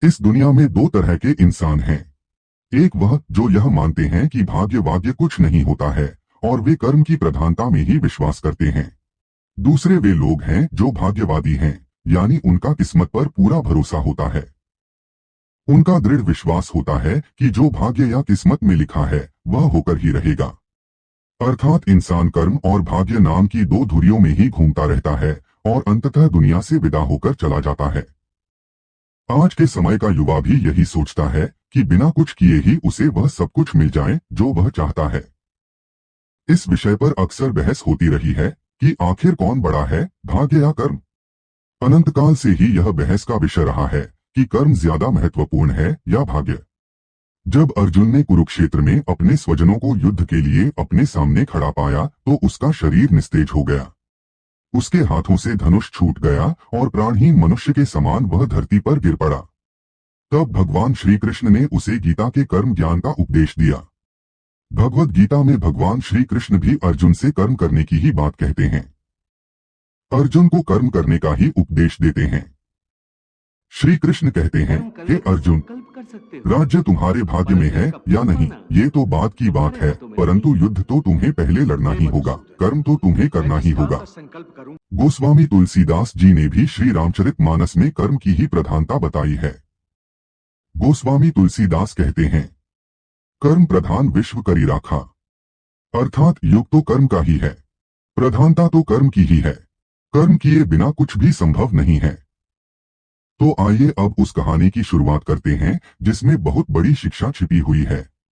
इस दुनिया में दो तरह के इंसान हैं। एक वह जो यह मानते हैं कि भाग्य वाग्य कुछ नहीं होता है और वे कर्म की प्रधानता में ही विश्वास करते हैं। दूसरे वे लोग हैं जो भाग्यवादी हैं, यानी उनका किस्मत पर पूरा भरोसा होता है। उनका दृढ़ विश्वास होता है कि जो भाग्य या किस्मत में लिखा है वह होकर ही रहेगा। अर्थात इंसान कर्म और भाग्य नाम की दो धुरियों में ही घूमता रहता है और अंततः दुनिया से विदा होकर चला जाता है। आज के समय का युवा भी यही सोचता है कि बिना कुछ किए ही उसे वह सब कुछ मिल जाए जो वह चाहता है। इस विषय पर अक्सर बहस होती रही है कि आखिर कौन बड़ा है, भाग्य या कर्म। अनंत काल से ही यह बहस का विषय रहा है कि कर्म ज्यादा महत्वपूर्ण है या भाग्य। जब अर्जुन ने कुरुक्षेत्र में अपने स्वजनों को युद्ध के लिए अपने सामने खड़ा पाया तो उसका शरीर निस्तेज हो गया। उसके हाथों से धनुष छूट गया और प्राणहीन मनुष्य के समान वह धरती पर गिर पड़ा। तब भगवान श्री कृष्ण ने उसे गीता के कर्म ज्ञान का उपदेश दिया। भगवद गीता में भगवान श्री कृष्ण भी अर्जुन से कर्म करने की ही बात कहते हैं। अर्जुन को कर्म करने का ही उपदेश देते हैं। श्री कृष्ण कहते हैं, हे अर्जुन, राज्य तुम्हारे भाग्य में है या नहीं ये तो बात की बात है, परंतु युद्ध तो तुम्हें पहले लड़ना ही होगा, कर्म तो तुम्हें करना ही होगा। गोस्वामी तुलसीदास जी ने भी श्री रामचरितमानस में कर्म की ही प्रधानता बताई है। गोस्वामी तुलसीदास कहते हैं, कर्म प्रधान विश्व करी राखा। अर्थात युग तो कर्म का ही है, प्रधानता तो कर्म की ही है। कर्म किए बिना कुछ भी संभव नहीं है। तो आइए अब उस कहानी की शुरुआत करते हैं जिसमें बहुत बड़ी शिक्षा छिपी हुई है।